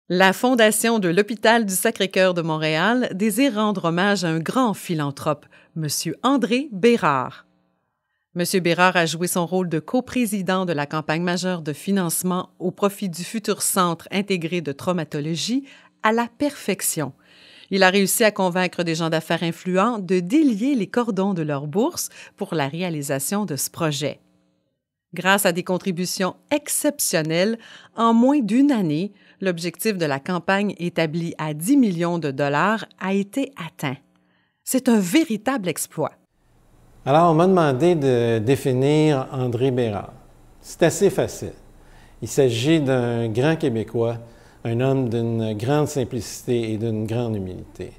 La Fondation de l'Hôpital du Sacré-Cœur de Montréal désire rendre hommage à un grand philanthrope, M. André Bérard. M. Bérard a joué son rôle de coprésident de la campagne majeure de financement au profit du futur Centre intégré de traumatologie à la perfection. Il a réussi à convaincre des gens d'affaires influents de délier les cordons de leur bourse pour la réalisation de ce projet. Grâce à des contributions exceptionnelles, en moins d'une année, l'objectif de la campagne établi à 10 millions de dollars a été atteint. C'est un véritable exploit. Alors, on m'a demandé de définir André Bérard. C'est assez facile. Il s'agit d'un grand Québécois, un homme d'une grande simplicité et d'une grande humilité.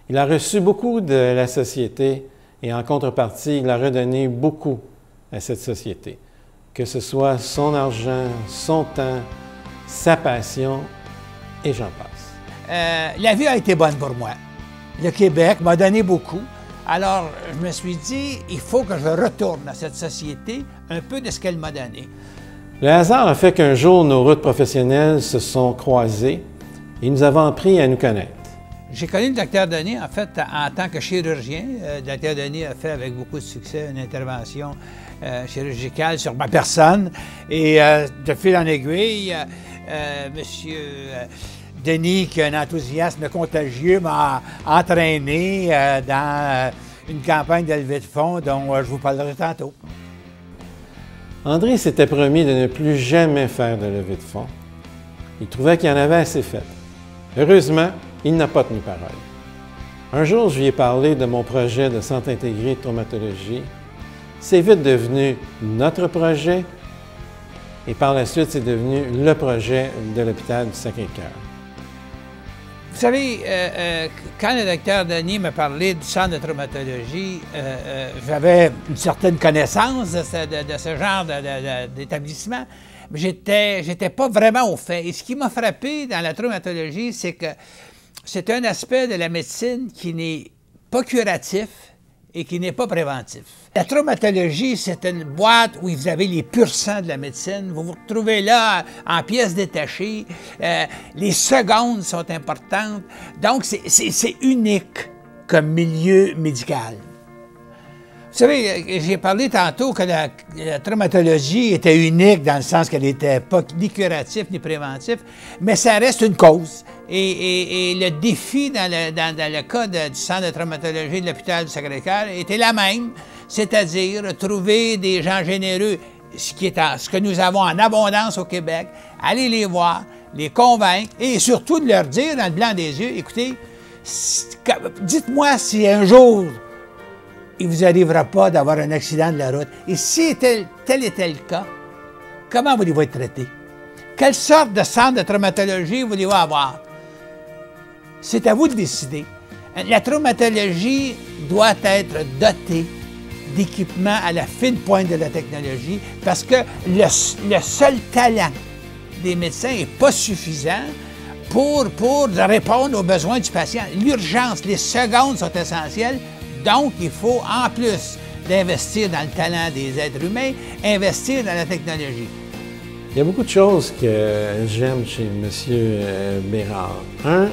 Il a reçu beaucoup de la société et en contrepartie, il a redonné beaucoup à cette société, que ce soit son argent, son temps, sa passion, et j'en passe. La vie a été bonne pour moi. Le Québec m'a donné beaucoup. Alors, je me suis dit, il faut que je retourne à cette société un peu de ce qu'elle m'a donné. Le hasard a fait qu'un jour, nos routes professionnelles se sont croisées et nous avons appris à nous connaître. J'ai connu le Dr Denis, en fait, en tant que chirurgien. Le Dr Denis a fait avec beaucoup de succès une intervention chirurgicale sur ma personne. Et de fil en aiguille, M. Denis, qui a un enthousiasme contagieux, m'a entraîné dans une campagne de levée de fonds dont je vous parlerai tantôt. André s'était promis de ne plus jamais faire de levée de fonds. Il trouvait qu'il y en avait assez fait. Heureusement, il n'a pas tenu parole. Un jour, je lui ai parlé de mon projet de centre intégré de traumatologie. C'est vite devenu notre projet et par la suite, c'est devenu le projet de l'Hôpital du Sacré-Cœur. Vous savez, quand le docteur Denis m'a parlé du centre de traumatologie, j'avais une certaine connaissance de ce genre d'établissement, mais j'étais pas vraiment au fait. Et ce qui m'a frappé dans la traumatologie, c'est que c'est un aspect de la médecine qui n'est pas curatif et qui n'est pas préventif. La traumatologie, c'est une boîte où vous avez les purs sangs de la médecine. Vous vous retrouvez là en pièces détachées. Les secondes sont importantes. Donc, c'est unique comme milieu médical. Vous savez, j'ai parlé tantôt que la traumatologie était unique dans le sens qu'elle n'était pas ni curatif ni préventif, mais ça reste une cause. Et le défi dans le cas du centre de traumatologie de l'Hôpital du Sacré-Cœur était la même, c'est-à-dire trouver des gens généreux, ce que nous avons en abondance au Québec, aller les voir, les convaincre et surtout de leur dire dans le blanc des yeux, écoutez, dites-moi si un jour il ne vous arrivera pas d'avoir un accident de la route. Et si tel était le cas, comment voulez-vous être traité? Quelle sorte de centre de traumatologie voulez-vous avoir? C'est à vous de décider. La traumatologie doit être dotée d'équipements à la fine pointe de la technologie parce que le seul talent des médecins n'est pas suffisant pour répondre aux besoins du patient. L'urgence, les secondes sont essentielles. Donc, il faut, en plus d'investir dans le talent des êtres humains, investir dans la technologie. Il y a beaucoup de choses que j'aime chez M. Bérard. Un,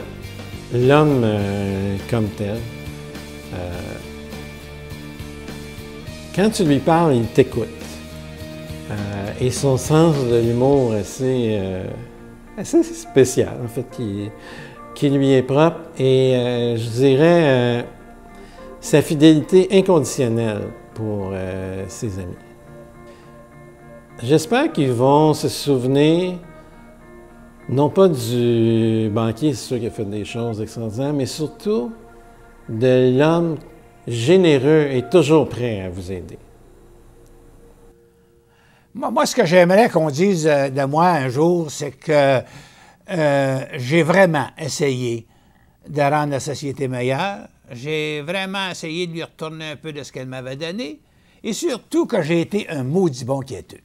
l'homme comme tel. Quand tu lui parles, il t'écoute. Et son sens de l'humour assez spécial, en fait, qui lui est propre. Et je dirais sa fidélité inconditionnelle pour ses amis. J'espère qu'ils vont se souvenir, non pas du banquier, c'est sûr qu'il a fait des choses extraordinaires, mais surtout de l'homme généreux et toujours prêt à vous aider. Moi, ce que j'aimerais qu'on dise de moi un jour, c'est que j'ai vraiment essayé de rendre la société meilleure. J'ai vraiment essayé de lui retourner un peu de ce qu'elle m'avait donné et surtout que j'ai été un maudit bon quêteux.